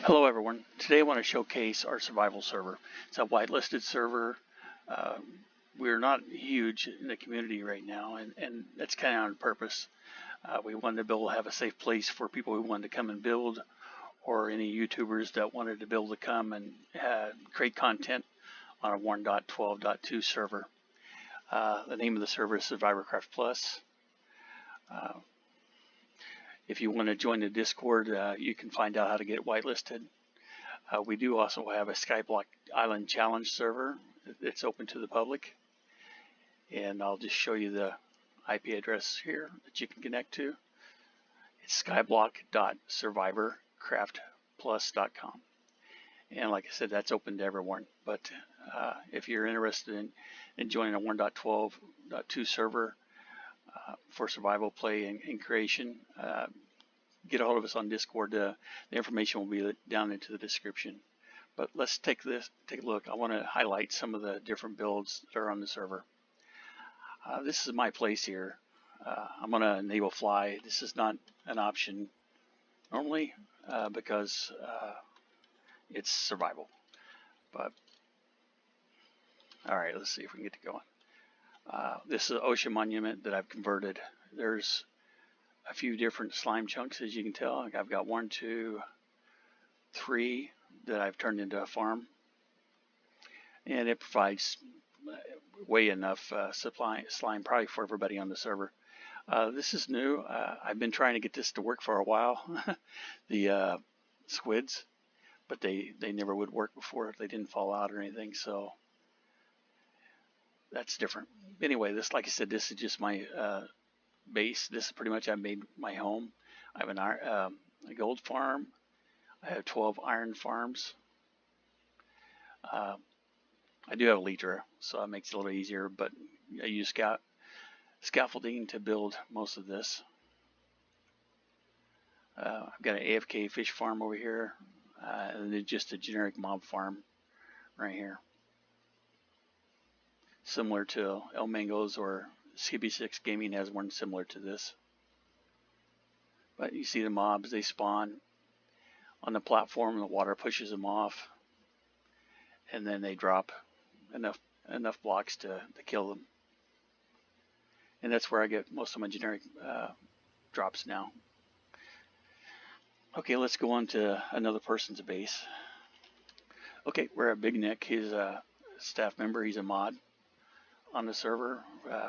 Hello everyone. Today I want to showcase our survival server. It's a whitelisted server. We're not huge in the community right now, and that's kind of on purpose. We wanted to be able to have a safe place for people who wanted to come and build, or any YouTubers that wanted to be able to come and create content on a 1.12.2 server. The name of the server is SurvivorCraft Plus. If you want to join the Discord, you can find out how to get whitelisted. We do also have a Skyblock Island Challenge server that's open to the public. And I'll just show you the IP address here that you can connect to. It's skyblock.survivorcraftplus.com. And like I said, that's open to everyone. But if you're interested in joining a 1.12.2 server, for survival play and creation, get a hold of us on Discord. The information will be down into the description. But let's take a look. I want to highlight some of the different builds that are on the server. This is my place here. I'm going to enable fly. This is not an option normally because it's survival. But all right, let's see if we can get to going. This is an ocean monument that I've converted. There's a few different slime chunks, as you can tell. I've got 1, 2, 3 that I've turned into a farm, and it provides way enough slime probably for everybody on the server. This is new. I've been trying to get this to work for a while. The squids, but they never would work before if they didn't fall out or anything. So that's different. Anyway, this, like I said, this is just my base. This is pretty much, I've made my home. I have a gold farm. I have 12 iron farms. I do have a Elytra, so that makes it a little easier, but I use scaffolding to build most of this. I've got an AFK fish farm over here, and then just a generic mob farm right here. Similar to El Mango's, or CB6 Gaming has one similar to this. But you see the mobs, they spawn on the platform, the water pushes them off, and then they drop enough blocks to kill them. And that's where I get most of my generic drops now. Okay, let's go on to another person's base. Okay, we're at Big Nick. He's a staff member. He's a mod on the server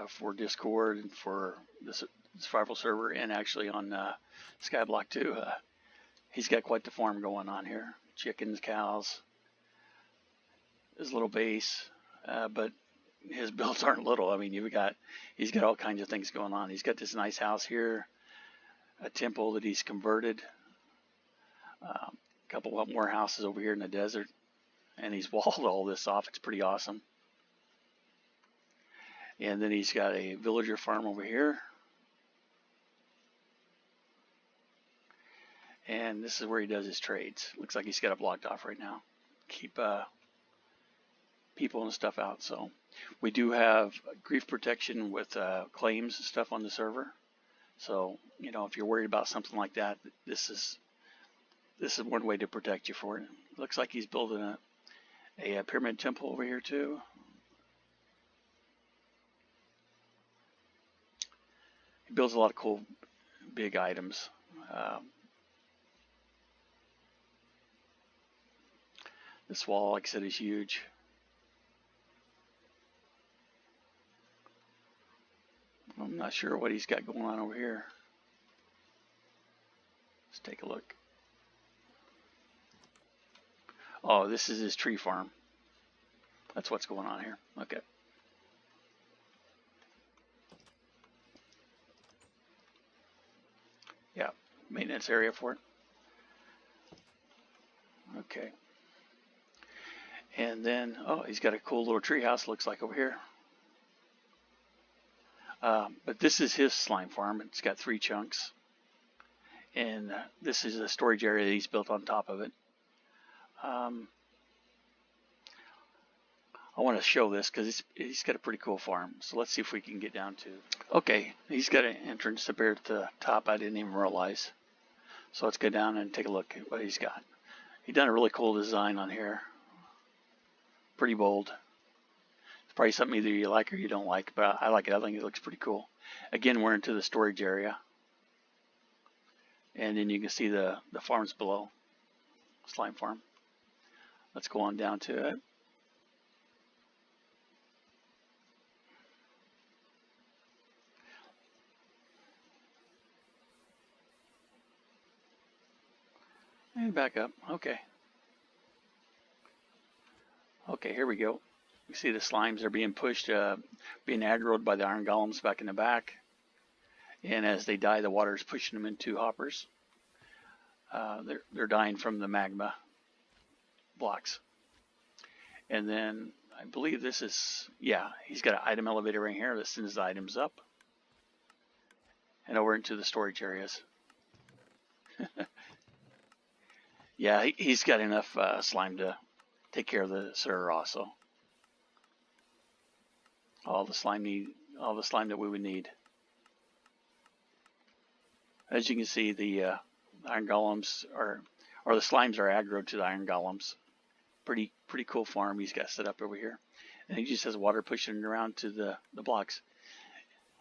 for Discord and for the survival server, and actually on Skyblock too. He's got quite the farm going on here. Chickens, cows, his little base, but his builds aren't little. I mean, he's got all kinds of things going on. He's got this nice house here, a temple that he's converted, a couple of more houses over here in the desert, and he's walled all this off. It's pretty awesome. And then he's got a villager farm over here. And this is where he does his trades. Looks like he's got it blocked off right now. Keep people and stuff out. So we do have grief protection with claims and stuff on the server. So, you know, if you're worried about something like that, this is one way to protect you for it. Looks like he's building a pyramid temple over here too. Builds a lot of cool big items. This wall, like I said, is huge. I'm not sure what he's got going on over here. Let's take a look. Oh, this is his tree farm. That's what's going on here. Okay. Yeah, maintenance area for it. Okay. And then, oh, he's got a cool little tree house, looks like, over here. But this is his slime farm. It's got 3 chunks. And this is a storage area that he's built on top of it. I want to show this because he's got a pretty cool farm. So let's see if we can get down to. Okay, he's got an entrance up here at the top. I didn't even realize. So let's go down and take a look at what he's got. He done a really cool design on here. Pretty bold. It's probably something either you like or you don't like, but I like it. I think it looks pretty cool. Again, we're into the storage area. And then you can see the farms below. Slime farm. Let's go on down to it. And back up. Okay. Okay, here we go. You see the slimes are being pushed, being aggroed by the iron golems back in the back. And as they die, the water is pushing them into hoppers. They're dying from the magma blocks. And then I believe this is, yeah, he's got an item elevator right here that sends the items up and over into the storage areas. Yeah, he's got enough slime to take care of the Sir also. All the slime that we would need. As you can see, the iron golems or the slimes are aggroed to the iron golems. Pretty cool farm he's got set up over here, and he just has water pushing it around to the blocks.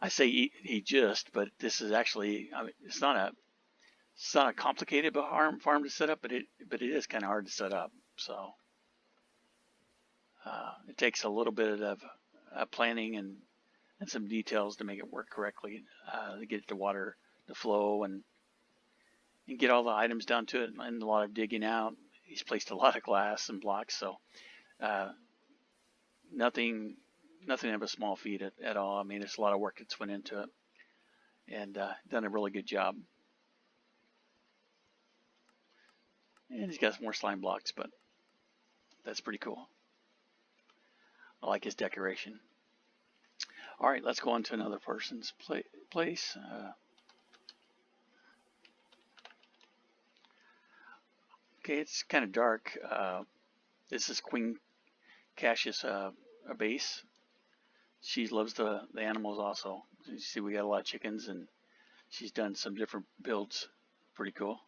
I say he just, but this is actually, I mean, it's not a complicated farm to set up, but it is kind of hard to set up. So it takes a little bit of planning and some details to make it work correctly, to get the water to flow and get all the items down to it, and a lot of digging out. He's placed a lot of glass and blocks, so nothing of a small feat at all. I mean, there's a lot of work that's went into it, and done a really good job. And he's got some more slime blocks, but that's pretty cool. I like his decoration. All right, let's go on to another person's place. Okay, it's kind of dark. This is Queen Cassius, a base. She loves the animals also. You see, we got a lot of chickens, and she's done some different builds. Pretty cool.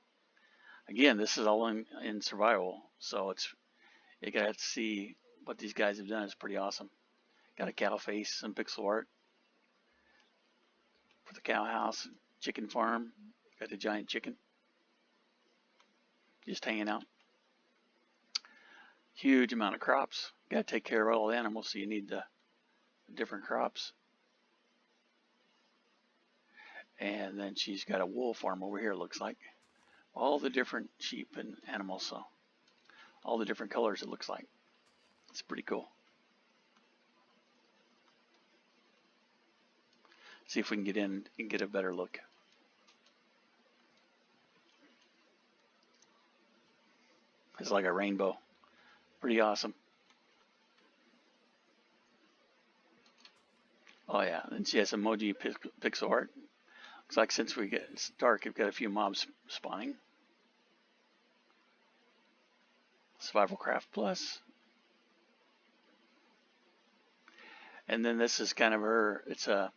Again, this is all in survival, so you got to see what these guys have done. It's pretty awesome. Got a cow face, some pixel art for the cow house, chicken farm. Got the giant chicken just hanging out. Huge amount of crops. Got to take care of all the animals, so you need the different crops. And then she's got a wool farm over here, it looks like. All the different sheep and animals, so all the different colors, it looks like. It's pretty cool. See if we can get in and get a better look. It's like a rainbow. Pretty awesome. Oh yeah, and she has emoji pixel art. Looks like since it's dark, we've got a few mobs spawning. SurvivorCraft Plus. And then this is kind of her, it's a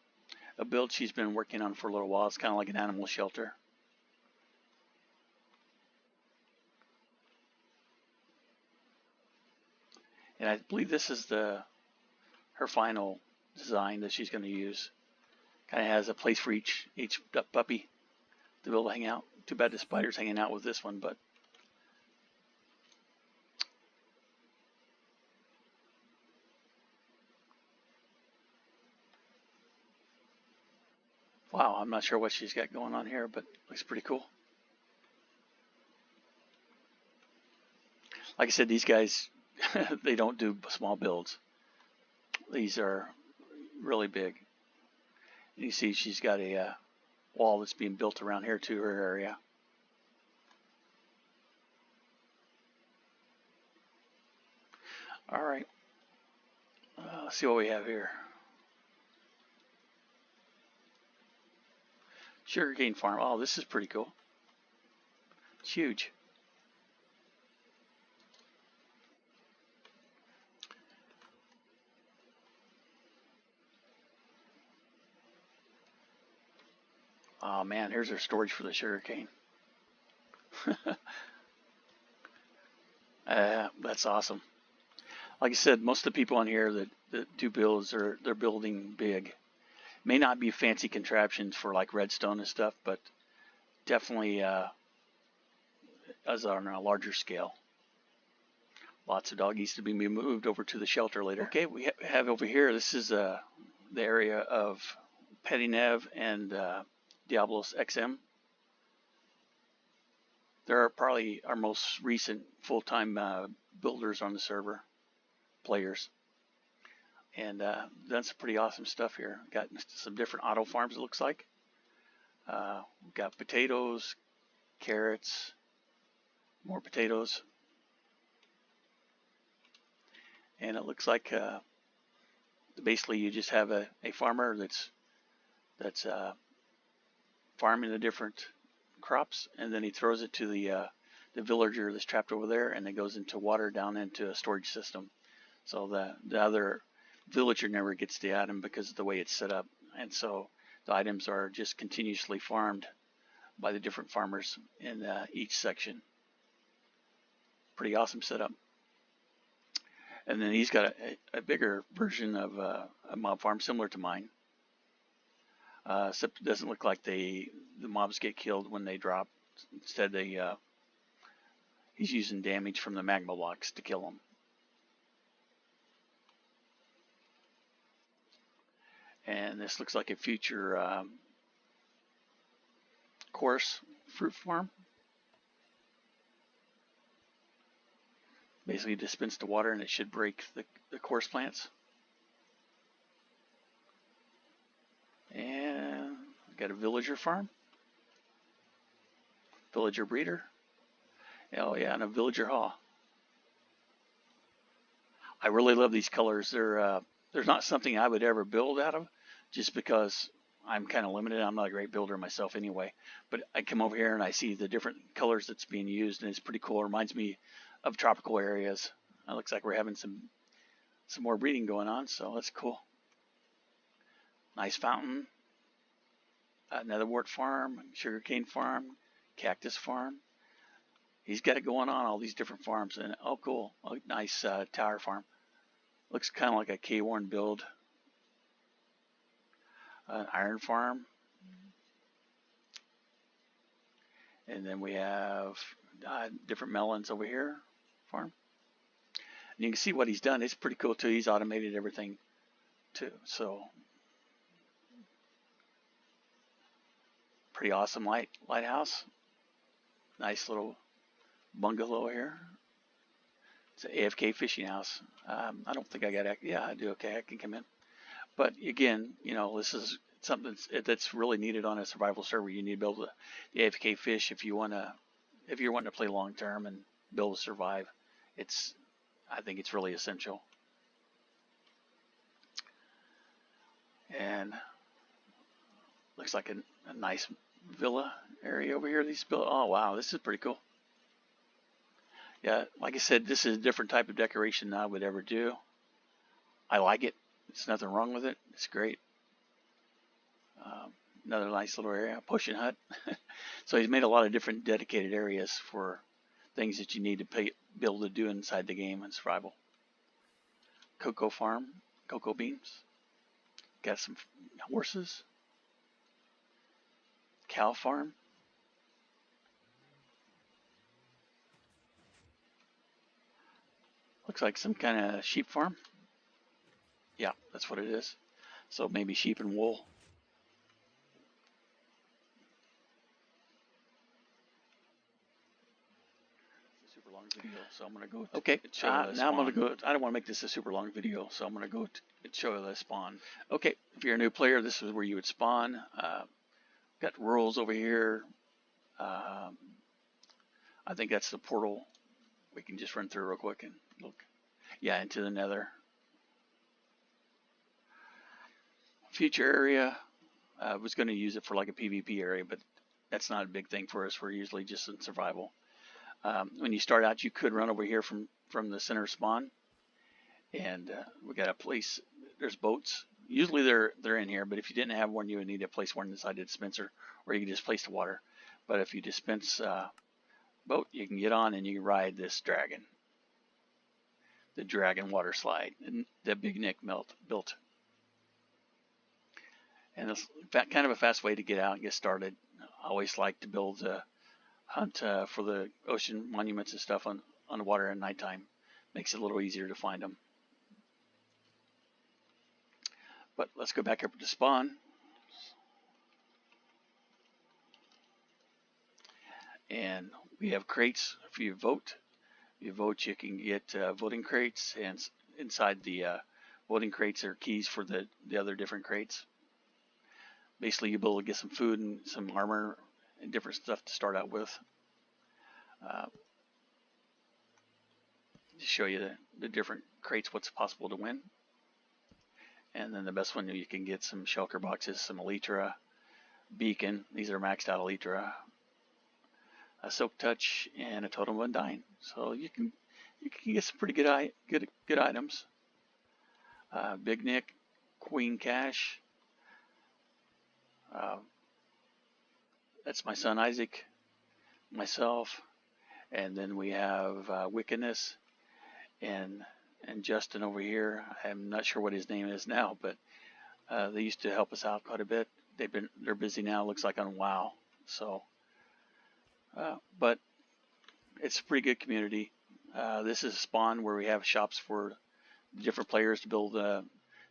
build she's been working on for a little while. It's kind of like an animal shelter. And I believe this is her final design that she's going to use. Kind of has a place for each puppy to be able to hang out. Too bad the spider's hanging out with this one, but wow, I'm not sure what she's got going on here, but looks pretty cool. Like I said, these guys, they don't do small builds. These are really big. You see she's got a wall that's being built around here to her area. All right. Let's see what we have here. Sugarcane farm. Oh, this is pretty cool. It's huge. Oh man, here's our storage for the sugarcane. That's awesome. Like I said, most of the people on here that do builds they're building big. May not be fancy contraptions for like redstone and stuff, but definitely as on a larger scale. Lots of doggies to be moved over to the shelter later. Okay, we have over here, this is the area of Petty Nev and Diablos XM. They're probably our most recent full-time builders on the server, players. And done some pretty awesome stuff here. Got some different auto farms, it looks like. We've got potatoes, carrots, more potatoes. And it looks like basically you just have a farmer that's farming the different crops, and then he throws it to the villager that's trapped over there, and it goes into water down into a storage system. So the other villager never gets the item because of the way it's set up, and so the items are just continuously farmed by the different farmers in each section. Pretty awesome setup. And then he's got a bigger version of a mob farm similar to mine. Except it doesn't look like the mobs get killed when they drop. Instead, he's using damage from the magma blocks to kill them. And this looks like a future coarse fruit farm. Basically dispense the water and it should break the coarse plants. And got a villager farm. Villager breeder. Oh yeah, and a villager haw. I really love these colors. There's not something I would ever build out of, just because I'm kind of limited. I'm not a great builder myself anyway. But I come over here and I see the different colors that's being used, and it's pretty cool. It reminds me of tropical areas. It looks like we're having some more breeding going on, so that's cool. Nice fountain. Another wort farm, sugarcane farm, cactus farm. He's got it going on, all these different farms. And oh, cool. Oh, nice tower farm. Looks kind of like a K-Warren build. An iron farm. And then we have different melons over here. Farm. And you can see what he's done. It's pretty cool too. He's automated everything too. So pretty awesome lighthouse. Nice little bungalow here. It's an AFK fishing house. I don't think I got, yeah, I do. Okay, I can come in. But again, you know, this is something that's really needed on a survival server. You need to be able to the AFK fish if you're wanting to play long term and be able to survive. I think it's really essential. And looks like a nice villa area over here. Oh wow, this is pretty cool. Yeah, like I said, this is a different type of decoration than I would ever do. I like it. There's nothing wrong with it. It's great. Another nice little area, pushing hut. So he's made a lot of different dedicated areas for things that you need to be able to do inside the game and survival. Cocoa farm, cocoa beans. Got some horses. Cow farm. Looks like some kind of sheep farm. Yeah, that's what it is. So maybe sheep and wool. Super long video, so I'm gonna go. Okay, now I'm gonna go. I don't want to make this a super long video, so I'm gonna go show you the spawn. Okay, if you're a new player, this is where you would spawn. Got rules over here. I think that's the portal. We can just run through real quick and look. Yeah, into the nether. Future area. I was going to use it for like a PvP area, but that's not a big thing for us. We're usually just in survival. When you start out, you could run over here from the center spawn, and we got a place. There's boats. Usually they're in here, but if you didn't have one, you would need to place one inside the dispenser, or you can just place the water. But if you dispense boat, you can get on and you can ride this dragon. the Dragon water slide and that Big Nick built. And it's kind of a fast way to get out and get started. I always like to build hunt for the ocean monuments and stuff on the water at nighttime. Makes it a little easier to find them. But let's go back up to spawn. And we have crates. If you vote, you can get voting crates, and inside the voting crates are keys for the other different crates. Basically, you'll be able to get some food and some armor and different stuff to start out with. To show you the different crates, what's possible to win. And then the best one, you can get some shulker boxes, some elytra, beacon. These are maxed out elytra, a silk touch, and a totem of undying. So you can get some pretty good items. Big Nick, Queen Cash. That's my son Isaac, myself, and then we have Wickedness and Justin over here. I'm not sure what his name is now, but they used to help us out quite a bit. They're busy now. Looks like on WoW. So, but it's a pretty good community. This is a spawn where we have shops for different players to build,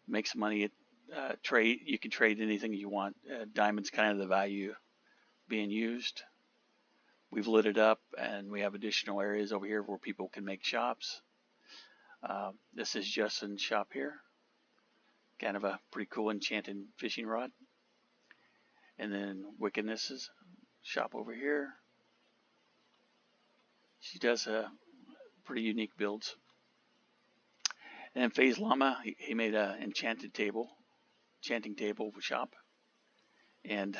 make some money. Trade. You can trade anything you want. Diamond's kind of the value being used. We've lit it up, and we have additional areas over here where people can make shops. This is Justin's shop here. Kind of a pretty cool enchanted fishing rod. And then Wickedness's shop over here. She does pretty unique builds. And then Phase Llama, he made an enchanting table shop. And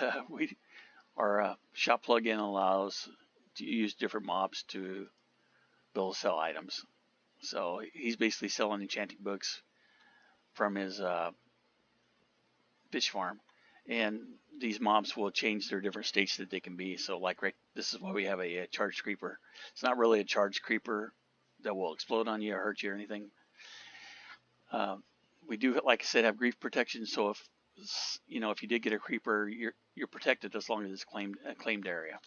our shop plugin allows to use different mobs to build and sell items. So he's basically selling enchanting books from his fish farm. And these mobs will change their different states that they can be. So like this is why we have a charged creeper. It's not really a charged creeper that will explode on you or hurt you or anything. We do, like I said, have grief protection. So if you did get a creeper, you're protected as long as it's a claimed area.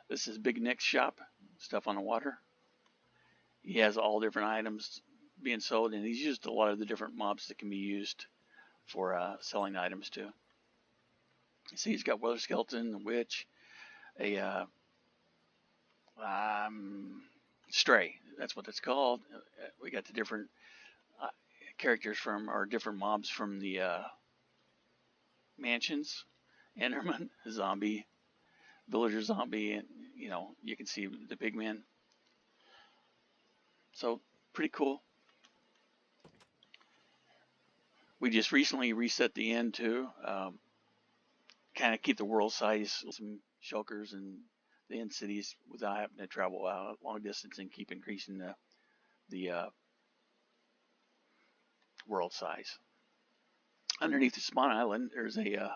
This is Big Nick's shop, stuff on the water. He has all different items being sold, and he's used a lot of the different mobs that can be used for selling items too. You see, he's got Weather Skeleton, a witch, a stray. That's what it's called. We got the different characters or different mobs from the mansions. Enderman, zombie, villager zombie, and you can see the big man. So pretty cool. We just recently reset the end too, kind of keep the world size, some shulkers in the end cities without having to travel out long distance and keep increasing the world size. Underneath the spawn island, there's a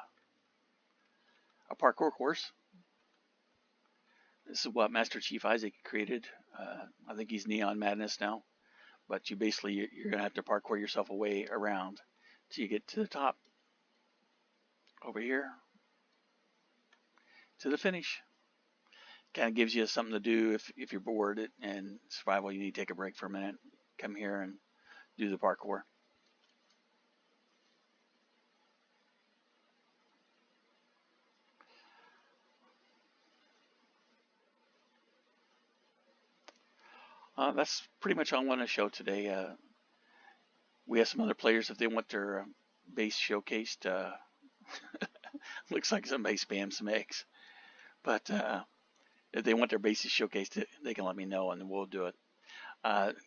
parkour course. This is what Master Chief Isaac created. I think he's Neon Madness now, but you're gonna have to parkour yourself away around till you get to the top over here to the finish. Kind of gives you something to do if you're bored and survival. You need to take a break for a minute. Come here and do the parkour. That's pretty much all I want to show today. We have some other players if they want their base showcased. Looks like somebody spammed some eggs. But if they want their bases showcased, they can let me know and we'll do it.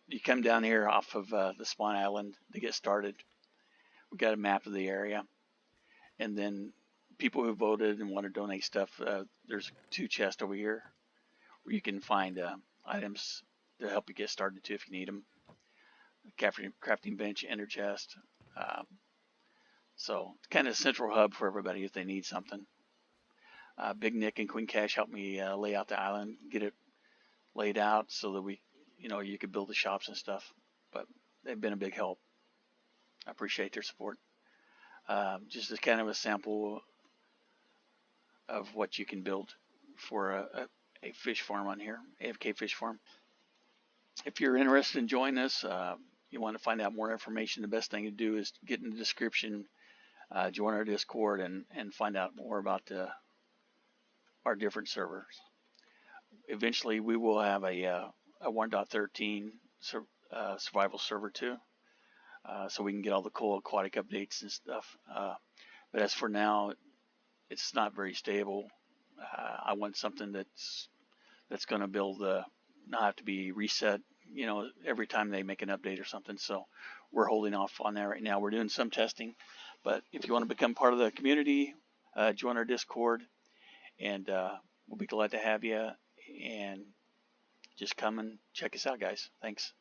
You come down here off of the spawn island to get started. We got a map of the area. And then people who voted and want to donate stuff, there's 2 chests over here where you can find items to help you get started too if you need them. Crafting bench, ender chest. So it's kind of a central hub for everybody if they need something. Big Nick and Queen Cash helped me lay out the island, get it laid out so that you could build the shops and stuff. But they've been a big help. I appreciate their support. Just as kind of a sample of what you can build for a fish farm on here, AFK Fish Farm. If you're interested in joining us, you want to find out more information, the best thing to do is get in the description, join our Discord, and find out more about our different servers. Eventually, we will have a 1.13 survival server too, so we can get all the cool aquatic updates and stuff. But as for now, it's not very stable. I want something that's going to build, not have to be reset, every time they make an update or something. So we're holding off on that right now. We're doing some testing, but if you want to become part of the community, join our Discord, and we'll be glad to have you. And just come and check us out, guys. Thanks.